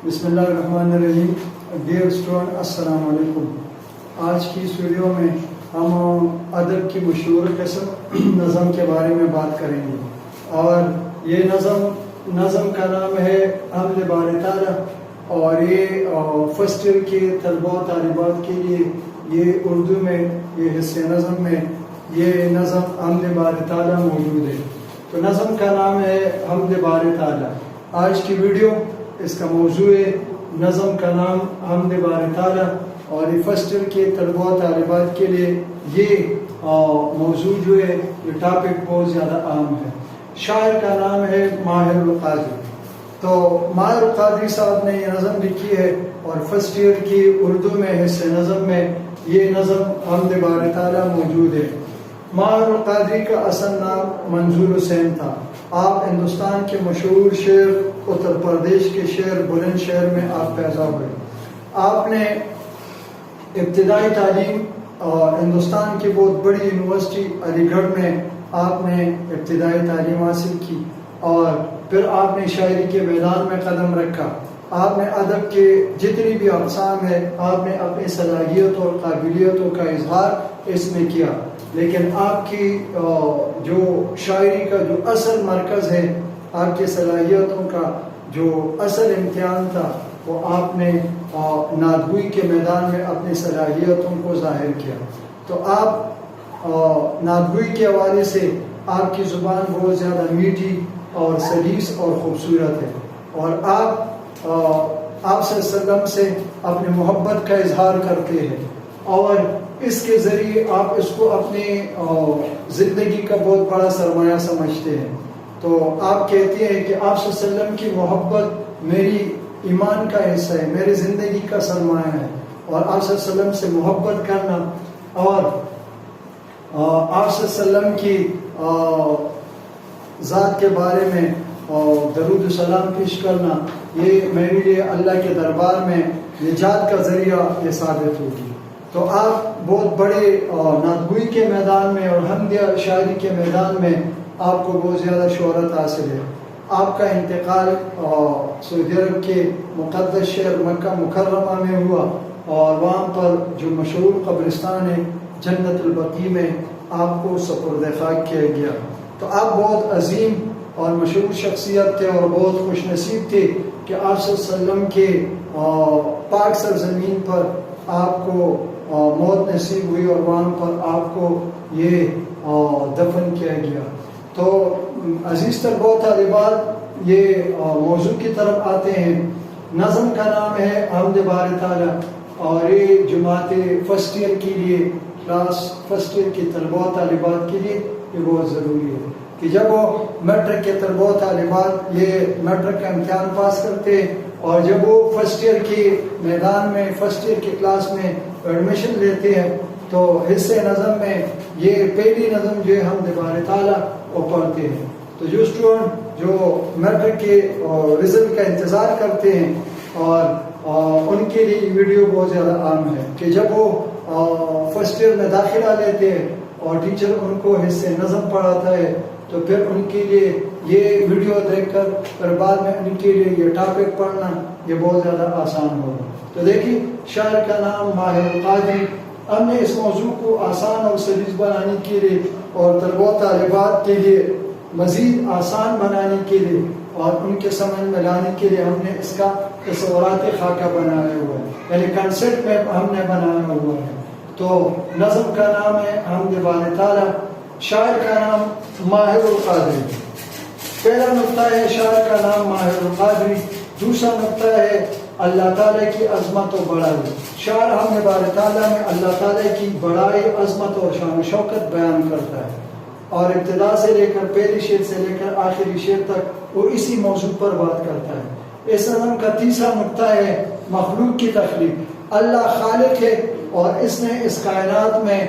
بسم اللہ الرحمن الرحیم. ڈیئر اسٹوڈنٹ السلام علیکم. آج کی اس ویڈیو میں ہم ادب کی مشہور قسم نظم کے بارے میں بات کریں گے، اور یہ نظم کا نام ہے حمد بار تعالیٰ، اور یہ فرسٹ ایئر کے طلباء و طالبات کے لیے یہ اردو میں یہ حصہ نظم میں یہ نظم حمد بار تعالیٰ موجود ہے. تو نظم کا نام ہے حمد بار تعالیٰ. آج کی ویڈیو اس کا موضوع ہے نظم کا نام حمد بار تعالیٰ، اور یہ فرسٹ ایئر کے طلباء و طالبات کے لیے یہ موضوع جو ہے یہ ٹاپک بہت زیادہ اہم ہے. شاعر کا نام ہے ماہر القادری. تو ماہر القادری صاحب نے یہ نظم لکھی ہے، اور فرسٹ ایئر کی اردو میں حصہ نظم میں یہ نظم حمد بار تعالیٰ موجود ہے. ماہر القادری کا اصل نام منظور حسین تھا. آپ ہندوستان کے مشہور شہر اتر پردیش کے شہر بلند شہر میں آپ پیدا ہوئے. آپ نے ابتدائی تعلیم ہندوستان کی بہت بڑی یونیورسٹی علی گڑھ میں آپ نے ابتدائی تعلیم حاصل کی، اور پھر آپ نے شاعری کے میدان میں قدم رکھا. آپ نے ادب کے جتنی بھی اقسام ہے آپ نے اپنی صلاحیت اور قابلیتوں کا اظہار اس میں کیا، لیکن آپ کی جو شاعری کا جو اصل مرکز ہے، آپ کی صلاحیتوں کا جو اصل امتحان تھا، وہ آپ نے نعتگوئی کے میدان میں اپنی صلاحیتوں کو ظاہر کیا. تو آپ نعتگوئی کے حوالے سے آپ کی زبان بہت زیادہ میٹھی اور سلیس اور خوبصورت ہے، اور آپ صلی اللہ علیہ وسلم سے اپنے محبت کا اظہار کرتے ہیں، اور اس کے ذریعے آپ اس کو اپنی زندگی کا بہت بڑا سرمایہ سمجھتے ہیں. تو آپ کہتے ہیں کہ آپ صلی اللہ علیہ وسلم کی محبت میری ایمان کا حصہ ہے، میری زندگی کا سرمایہ ہے، اور آپ صلی اللہ علیہ وسلم سے محبت کرنا اور آپ صلی اللہ علیہ وسلم کی ذات کے بارے میں درود و سلام پیش کرنا، یہ میرے لیے اللہ کے دربار میں نجات کا ذریعہ یہ ثابت ہوگی. تو آپ بہت بڑے نعتگوئی کے میدان میں اور حمدیہ شاعری کے میدان میں آپ کو بہت زیادہ شہرت حاصل ہے. آپ کا انتقال سعودی عرب کے مقدس شہر مکہ مکرمہ میں ہوا، اور وہاں پر جو مشہور قبرستان ہے جنت البقیع میں آپ کو سپرد خاک کیا گیا. تو آپ بہت عظیم اور مشہور شخصیت تھے، اور بہت خوش نصیب تھے کہ آپ صلی اللہ علیہ وسلم کے پاک سرزمین پر آپ کو موت نصیب ہوئی، اور وہاں پر آپ کو یہ دفن کیا گیا. تو عزیز طلباء و طالبات، یہ موضوع کی طرف آتے ہیں. نظم کا نام ہے حمد بار تعالیٰ، اور یہ جماعت فرسٹ ایئر کے لیے، کلاس فرسٹ ایئر کی طلباء و طالبات کے لیے یہ بہت ضروری ہے کہ جب وہ میٹرک کے طلباء و طالبات یہ میٹرک کا امتحان پاس کرتے ہیں، اور جب وہ فرسٹ ایئر کے میدان میں فرسٹ ایئر کی کلاس میں ایڈمیشن لیتے ہیں، تو حصہ نظم میں یہ پہلی نظم جو ہے حمد بار تعالیٰ وہ پڑھتے ہیں. تو جو اسٹوڈنٹ جو میٹرک کے رزلٹ کا انتظار کرتے ہیں، اور ان کے لیے یہ ویڈیو بہت زیادہ عام ہے کہ جب وہ فرسٹ ایئر میں داخلہ لیتے ہیں اور ٹیچر ان کو حصہ نظم پڑھاتا ہے، تو پھر ان کے لیے یہ ویڈیو دیکھ کر پھر بعد میں ان کے لیے یہ ٹاپک پڑھنا یہ بہت زیادہ آسان ہوگا. تو دیکھیے، شاعر کا نام ماہر القادری. ہم نے اس موضوع کو آسان اور سلیس بنانے کے لیے اور طلباء و طالبات کے لیے مزید آسان بنانے کے لیے اور ان کے سمجھ میں لانے کے لیے ہم نے اس کا تصورات خاکہ بنایا ہوا ہے، یعنی کنسپٹ میں ہم نے بنایا ہوا ہے. تو نظم کا نام ہے حمد بار تعالیٰ، شاعر کا نام ماہر القادری. پہلا نقطہ ہے شاعر کا نام ماہر القادری. دوسرا نقطہ ہے اللہ تعالیٰ کی عظمت و بڑائی. شاعر حمد بار تعالیٰ میں اللہ تعالیٰ کی بڑائی، عظمت اور شان و شوکت بیان کرتا ہے، اور ابتدا سے لے کر پہلی شعر سے لے کر آخری شعر تک وہ اسی موضوع پر بات کرتا ہے. اس نظم کا تیسرا نقطہ ہے مخلوق کی تخلیق. اللہ خالق ہے، اور اس نے اس کائنات میں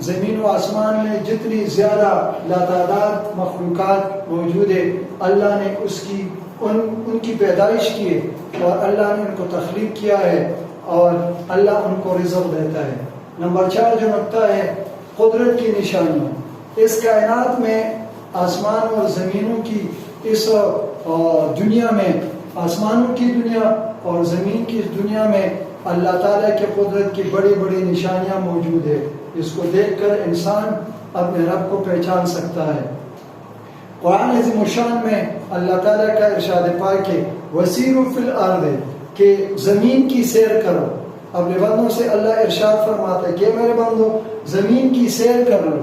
زمین و آسمان میں جتنی زیادہ لاتعداد مخلوقات موجود ہے، اللہ نے ان کی پیدائش کی ہے، اور اللہ نے ان کو تخلیق کیا ہے، اور اللہ ان کو رزق دیتا ہے. نمبر 4 جو نقطہ ہے قدرت کی نشانیاں. اس کائنات میں آسمان اور زمینوں کی اس دنیا میں آسمانوں کی دنیا اور زمین کی اس دنیا میں اللہ تعالیٰ کے قدرت کی بڑی بڑی نشانیاں موجود ہے، جس کو دیکھ کر انسان اپنے رب کو پہچان سکتا ہے۔ قرآن عظیم الشان میں اللہ تعالیٰ کا ارشاد پاک ہے وسیروا فی الارض، کہ زمین کی سیر کرو۔ اپنے بندوں سے اللہ ارشاد فرماتا ہے کہ میرے بندو زمین کی سیر کر لو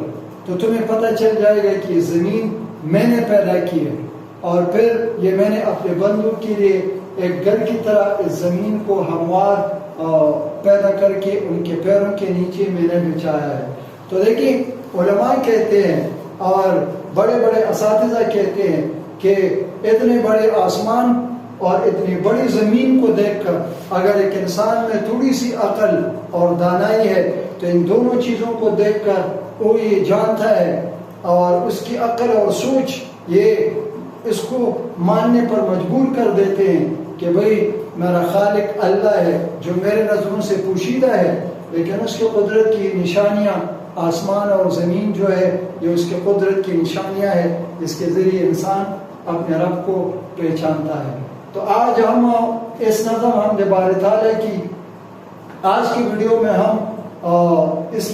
تو تمہیں پتہ چل جائے گا کہ زمین میں نے پیدا کی ہے، اور پھر یہ میں نے اپنے بندوں کے لیے ایک گھر کی طرح اس زمین کو ہموار پیدا کر کے ان کے پیروں کے نیچے میں نے بچھایا ہے۔ تو دیکھیں علماء کہتے ہیں اور بڑے بڑے اساتذہ کہتے ہیں کہ اتنے بڑے آسمان اور اتنی بڑی زمین کو دیکھ کر اگر ایک انسان میں تھوڑی سی عقل اور دانائی ہے تو ان دونوں چیزوں کو دیکھ کر وہ یہ جانتا ہے، اور اس کی عقل اور سوچ یہ اس کو ماننے پر مجبور کر دیتے ہیں کہ بھئی میرا خالق اللہ ہے جو میرے نظروں سے پوشیدہ ہے، لیکن اس کے قدرت کی نشانیاں آسمان اور زمین جو ہے یہ اس کے قدرت کی نشانیاں ہیں جس کے ذریعے انسان اپنے رب کو پہچانتا ہے۔ تو آج ہم اس نظم حمد باری تعالیٰ کی آج کی ویڈیو میں ہم اس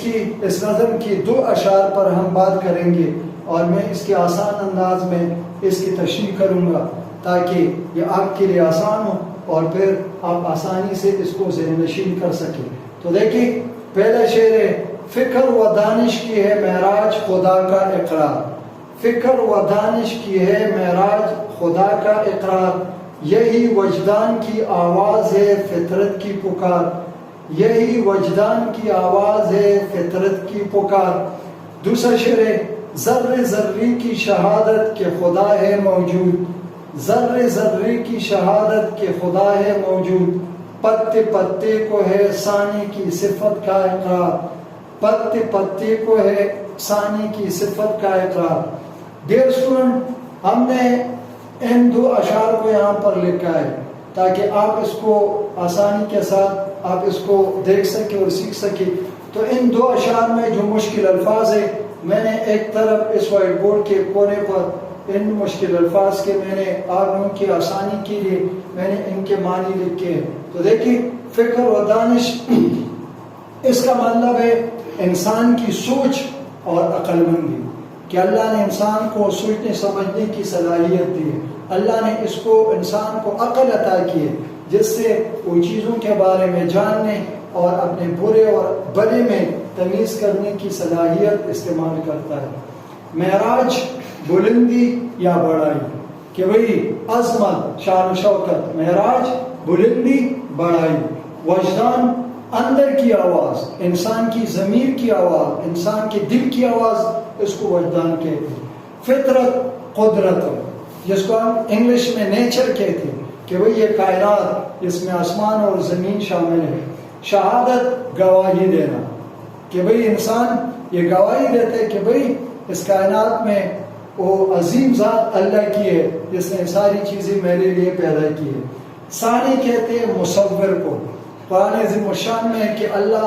نظم کی 2 اشعار پر ہم بات کریں گے، اور میں اس کے آسان انداز میں اس کی تشریح کروں گا تاکہ یہ آپ کے لیے آسان ہو اور پھر آپ آسانی سے اس کو ذہن نشین کر سکیں۔ تو دیکھیں پہلا شعر ہے فکر و دانش کی ہے معراج خدا کا اقرار، فکر و دانش کی ہے معراج خدا کا اقرار، یہی وجدان کی آواز ہے فطرت کی پکار، یہی وجدان کی آواز ہے فطرت کی پکار۔ دوسرا شعر ہے ذرے ذرے کی شہادت کہ خدا ہے موجود، ذرے ذرے کی شہادت کہ خدا ہے موجود، پتے پتے کو ہے ثانی کی صفت کا اقرار، پتے پتے کو ہے ثانی کی صفت کا اقرار۔ ڈیئر اسٹوڈنٹ، ہم نے ان 2 اشعار کو یہاں پر لکھا ہے تاکہ آپ اس کو آسانی کے ساتھ آپ اس کو دیکھ سکیں اور سیکھ سکیں۔ تو ان 2 اشعار میں جو مشکل الفاظ ہیں میں نے ایک طرف اس وائٹ بورڈ کے کونے پر ان مشکل الفاظ کے میں نے آپ لوگوں کی آسانی کے لیے میں نے ان کے معنی لکھے ہیں۔ تو دیکھیں فکر و دانش اس کا مطلب ہے انسان کی سوچ اور عقل مندی، کہ اللہ نے انسان کو سوچنے سمجھنے کی صلاحیت دی ہے، اللہ نے اس کو انسان کو عقل عطا کی ہے جس سے وہ چیزوں کے بارے میں جاننے اور اپنے برے اور بھلے میں تمیز کرنے کی صلاحیت استعمال کرتا ہے۔ معراج بلندی یا بڑائی، کہ بھئی عظمت شان و شوکت، معراج بلندی بڑائی، وجدان اندر کی آواز، انسان کی ضمیر کی آواز، انسان کے دل کی آواز، اس کو وجدان کہتے ہیں۔ فطرت قدرت، جس کو ہم انگلش میں نیچر کہتے ہیں، کہ بھئی یہ کائنات جس میں آسمان اور زمین شامل ہے۔ شہادت گواہی دینا، کہ بھئی انسان یہ گواہی دیتا ہے کہ بھئی اس کائنات میں وہ عظیم ذات اللہ کی ہے جس نے ساری چیزیں میرے لیے پیدا کی ہے۔ ثانی کہتے ہیں مصور کو، قرآن عظیم الشان میں ہے کہ اللہ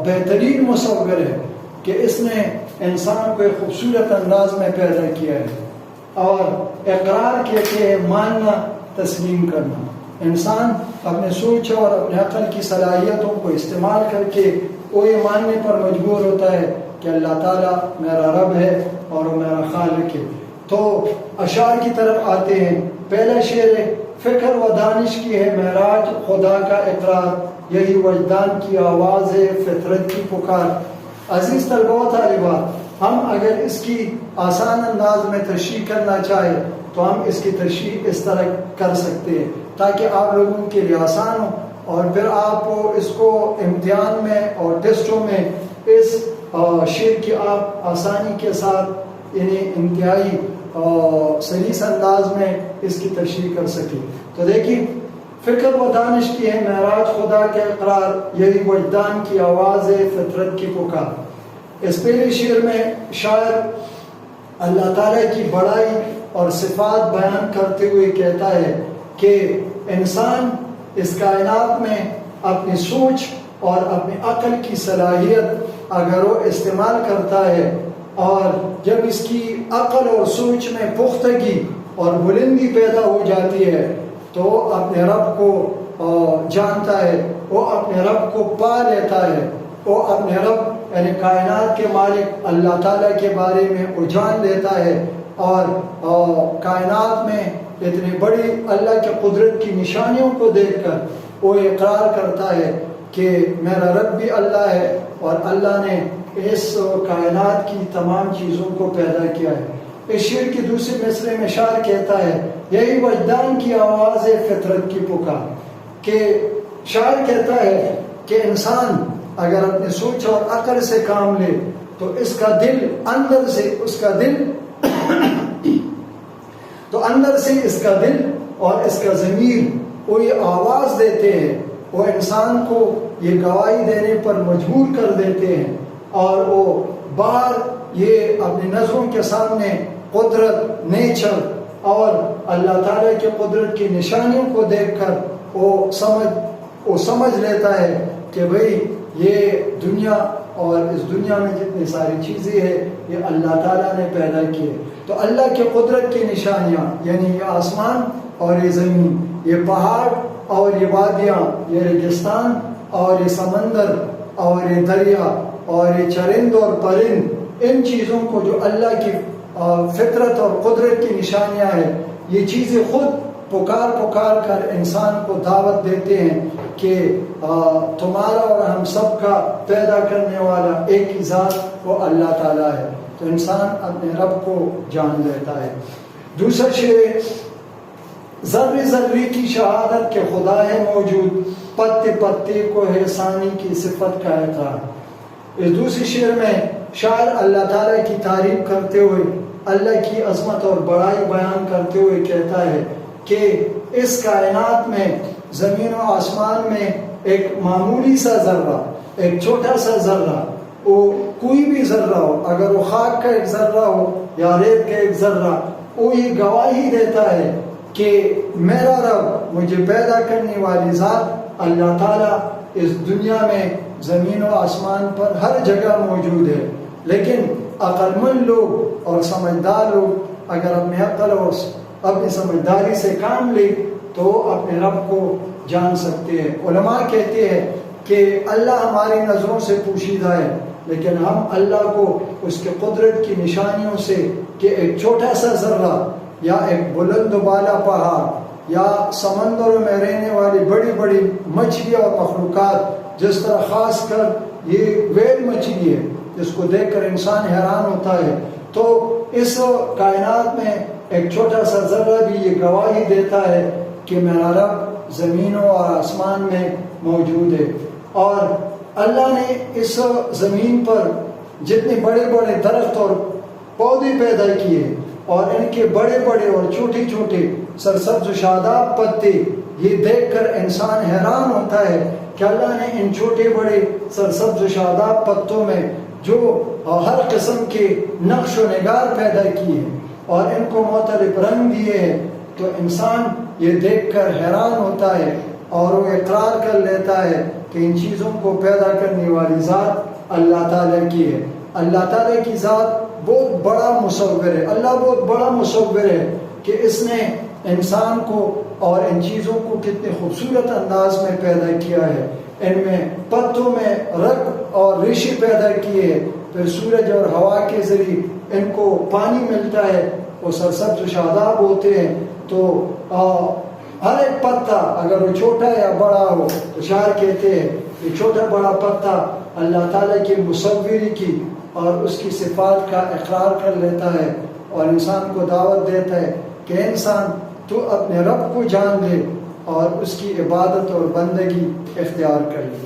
بہترین مصور ہے، کہ اس نے انسان کو ایک خوبصورت انداز میں پیدا کیا ہے۔ اور اقرار کہتے ہیں ماننا، تسلیم کرنا، انسان اپنے سوچ اور اپنے عقل کی صلاحیتوں کو استعمال کر کے وہ یہ ماننے پر مجبور ہوتا ہے کہ اللہ تعالیٰ میرا رب ہے اور وہ میرا خالق ہے۔ تو اشعار کی طرف آتے ہیں۔ پہلا شعر ہے فکر و دانش کی ہے معراج خدا کا اقرار، یہی وجدان کی آواز ہے فطرت کی پکار۔ عزیز طلباء و طالبات، ہم اگر اس کی آسان انداز میں تشریح کرنا چاہیں تو ہم اس کی تشریح اس طرح کر سکتے ہیں تاکہ آپ لوگوں کے لیے آسان ہو، اور پھر آپ اس کو امتحان میں اور ٹیسٹوں میں اس شعر کی آپ آسانی کے ساتھ انہیں انتہائی سلیس انداز میں اس کی تشریح کر سکیں۔ تو دیکھیں فکر و دانش کی ہے معراج خدا کے اقرار، یہی وجدان کی آواز ہے فطرت کی پکار۔ اس پہلے شعر میں شاعر اللہ تعالیٰ کی بڑائی اور صفات بیان کرتے ہوئے کہتا ہے کہ انسان اس کائنات میں اپنی سوچ اور اپنی عقل کی صلاحیت اگر وہ استعمال کرتا ہے، اور جب اس کی عقل اور سوچ میں پختگی اور بلندی پیدا ہو جاتی ہے تو وہ اپنے رب کو جانتا ہے، وہ اپنے رب کو پا لیتا ہے، وہ اپنے رب یعنی کائنات کے مالک اللہ تعالیٰ کے بارے میں وہ جان لیتا ہے، اور کائنات میں اتنی بڑی اللہ کے قدرت کی نشانیوں کو دیکھ کر وہ اقرار کرتا ہے کہ میرا رب بھی اللہ ہے، اور اللہ نے اس کائنات کی تمام چیزوں کو پیدا کیا ہے۔ اس شعر کی دوسرے مصرعے میں شاعر کہتا ہے، یہی وجدان کی آواز ہے فطرت کی پکار، کہ شاعر کہتا ہے کہ انسان اگر اپنے سوچ اور عقل سے کام لے تو اس کا دل اندر سے اس کا دل تو اندر سے اس کا دل اور اس کا ضمیر وہ یہ آواز دیتے ہیں، وہ انسان کو یہ گواہی دینے پر مجبور کر دیتے ہیں، اور وہ بار یہ اپنی نظروں کے سامنے قدرت، نیچر اور اللہ تعالیٰ کی قدرت کی نشانیوں کو دیکھ کر وہ سمجھ لیتا ہے کہ بھئی یہ دنیا اور اس دنیا میں جتنی ساری چیزیں ہیں یہ اللہ تعالیٰ نے پیدا کی ہے۔ تو اللہ کی قدرت کی نشانیاں یعنی یہ آسمان اور یہ زمین، یہ پہاڑ اور یہ وادیاں، یہ ریگستان اور یہ سمندر اور یہ دریا اور یہ چرند اور پرند، ان چیزوں کو جو اللہ کی فطرت اور قدرت کی نشانیاں ہیں، یہ چیزیں خود پکار کر انسان کو دعوت دیتے ہیں کہ تمہارا اور ہم سب کا پیدا کرنے والا ایک ہی ذات وہ اللہ تعالیٰ ہے۔ تو انسان اپنے رب کو جان لیتا ہے۔ دوسرا شعر، ذرے ذرے کی شہادت کے خدا ہے موجود، پتے پتے کو ہے ثانی کی صفت کا اقرار۔ اس دوسری شعر میں شاعر اللہ تعالیٰ کی تعریف کرتے ہوئے اللہ کی عظمت اور بڑائی بیان کرتے ہوئے کہتا ہے کہ اس کائنات میں زمین و آسمان میں ایک معمولی سا ذرہ، ایک چھوٹا سا ذرہ، وہ کوئی بھی ذرہ ہو، اگر وہ خاک کا ایک ذرہ ہو یا ریت کا ایک ذرہ، وہ یہ گواہی دیتا ہے کہ میرا رب، مجھے پیدا کرنے والی ذات اللہ تعالیٰ اس دنیا میں زمین و آسمان پر ہر جگہ موجود ہے۔ لیکن عقل مند لوگ اور سمجھدار لوگ اگر اپنے عقل اور اپنی سمجھداری سے کام لے تو اپنے رب کو جان سکتے ہیں۔ علماء کہتے ہیں کہ اللہ ہماری نظروں سے پوشیدہ ہے، لیکن ہم اللہ کو اس کے قدرت کی نشانیوں سے کہ ایک چھوٹا سا ذرہ یا ایک بلند و بالا پہاڑ یا سمندروں میں رہنے والی بڑی بڑی مچھلیاں اور مخلوقات، جس طرح خاص کر یہ ویل مچھلی ہے جس کو دیکھ کر انسان حیران ہوتا ہے، تو اس کائنات میں ایک چھوٹا سا ذرہ بھی یہ گواہی دیتا ہے کہ میرا رب زمینوں اور آسمان میں موجود ہے۔ اور اللہ نے اس زمین پر جتنے بڑے بڑے درخت اور پودے پیدا کیے اور ان کے بڑے بڑے اور چھوٹے چھوٹے سرسبز و شاداب پتے، یہ دیکھ کر انسان حیران ہوتا ہے کہ اللہ نے ان چھوٹے بڑے سرسبز و شاداب پتوں میں جو ہر قسم کے نقش و نگار پیدا کیے ہیں اور ان کو مختلف رنگ دیے ہیں، تو انسان یہ دیکھ کر حیران ہوتا ہے اور وہ اقرار کر لیتا ہے کہ ان چیزوں کو پیدا کرنے والی ذات اللہ تعالیٰ کی ہے۔ اللہ تعالیٰ کی ذات بہت بڑا مصور ہے، اللہ بہت بڑا مصور ہے کہ اس نے انسان کو اور ان چیزوں کو کتنے خوبصورت انداز میں پیدا کیا ہے۔ ان میں پتوں میں رگ اور ریشے پیدا کیے ہیں، پھر سورج اور ہوا کے ذریعے ان کو پانی ملتا ہے، وہ سرسبز و شاداب ہوتے ہیں۔ تو ہر ایک پتا اگر وہ چھوٹا یا بڑا ہو تو شاعر کہتے ہیں کہ چھوٹا بڑا پتا اللہ تعالیٰ کی مصوری کی اور اس کی صفات کا اقرار کر لیتا ہے اور انسان کو دعوت دیتا ہے کہ انسان تو اپنے رب کو جان لے اور اس کی عبادت اور بندگی اختیار کر لے۔